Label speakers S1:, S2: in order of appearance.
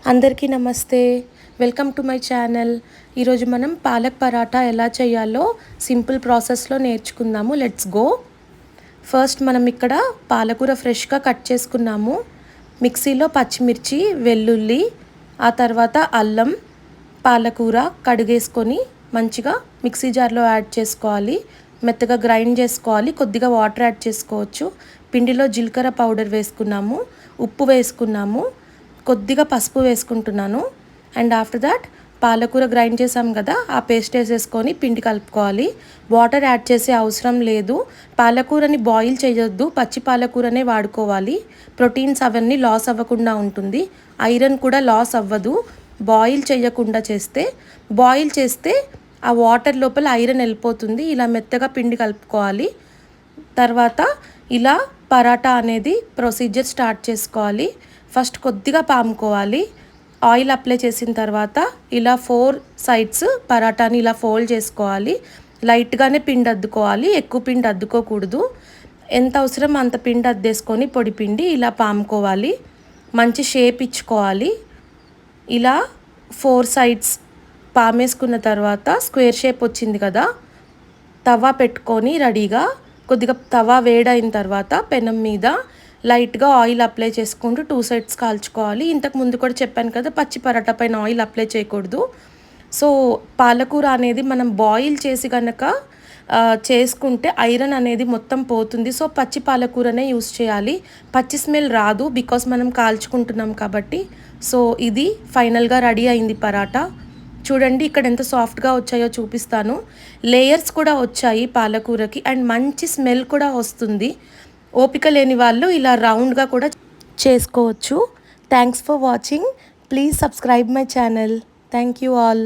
S1: అందరికీ నమస్తే. Welcome to my channel. ఈరోజు మనం పాలక్ పరాటా ఎలా చేయాలో సింపుల్ ప్రాసెస్లో నేర్చుకుందాము. Let's go. ఫస్ట్ మనం ఇక్కడ పాలకూర ఫ్రెష్గా కట్ చేసుకున్నాము. మిక్సీలో పచ్చిమిర్చి, వెల్లుల్లి, ఆ తర్వాత అల్లం, పాలకూర కడిగేసుకొని మంచిగా మిక్సీ జార్లో యాడ్ చేసుకోవాలి. మెత్తగా గ్రైండ్ చేసుకోవాలి. కొద్దిగా వాటర్ యాడ్ చేసుకోవచ్చు. పిండిలో జీలకర్ర పౌడర్ వేసుకున్నాము, ఉప్పు వేసుకున్నాము, కొద్దిగా పసుపు వేసుకుంటున్నాను. అండ్ ఆఫ్టర్ దాట్ పాలకూర గ్రైండ్ చేసాం కదా, ఆ పేస్ట్ వేసేసుకొని పిండి కలుపుకోవాలి. వాటర్ యాడ్ చేసే అవసరం లేదు. పాలకూరని బాయిల్ చేయొద్దు, పచ్చి పాలకూరనే వాడుకోవాలి. ప్రోటీన్స్ అవన్నీ లాస్ అవ్వకుండా ఉంటుంది. ఐరన్ కూడా లాస్ అవ్వదు బాయిల్ చేయకుండా చేస్తే. బాయిల్ చేస్తే ఆ వాటర్ లోపల ఐరన్ వెళ్ళిపోతుంది. ఇలా మెత్తగా పిండి కలుపుకోవాలి. తర్వాత ఇలా పరాటా అనేది ప్రొసీజర్ స్టార్ట్ చేసుకోవాలి. ఫస్ట్ కొద్దిగా పాముకోవాలి. ఆయిల్ అప్లై చేసిన తర్వాత ఇలా 4 సైడ్స్ పరాటాని ఇలా ఫోల్డ్ చేసుకోవాలి. లైట్గానే పిండి అద్దుకోవాలి, ఎక్కువ పిండి అద్దుకోకూడదు. ఎంత అవసరం అంత పిండి అద్దేసుకొని పొడి పిండి ఇలా పాముకోవాలి. మంచి షేప్ ఇచ్చుకోవాలి. ఇలా 4 సైడ్స్ పామేసుకున్న తర్వాత స్క్వేర్ షేప్ వచ్చింది కదా, తవా పెట్టుకొని రెడీగా కొద్దిగా తవా వేడైన తర్వాత పెనం మీద లైట్గా ఆయిల్ అప్లై చేసుకుంటూ 2 సైడ్స్ కాల్చుకోవాలి. ఇంతకు ముందు కూడా చెప్పాను కదా, పచ్చి పరాటా పైన ఆయిల్ అప్లై చేయకూడదు. సో పాలకూర అనేది మనం బాయిల్ చేసి కనుక చేసుకుంటే ఐరన్ అనేది మొత్తం పోతుంది. సో పచ్చి పాలకూరనే యూస్ చేయాలి. పచ్చి స్మెల్ రాదు, బికాస్ మనం కాల్చుకుంటున్నాం కాబట్టి. సో ఇది ఫైనల్గా రెడీ అయింది పరాటా. చూడండి ఇక్కడ ఎంత సాఫ్ట్గా వచ్చాయో చూపిస్తాను. లేయర్స్ కూడా వచ్చాయి పాలకూరకి అండ్ మంచి స్మెల్ కూడా వస్తుంది. ఓపిక లేని వాళ్ళు ఇలా రౌండ్గా కూడా చేసుకోవచ్చు. Thanks for watching. Please subscribe my channel. Thank you all.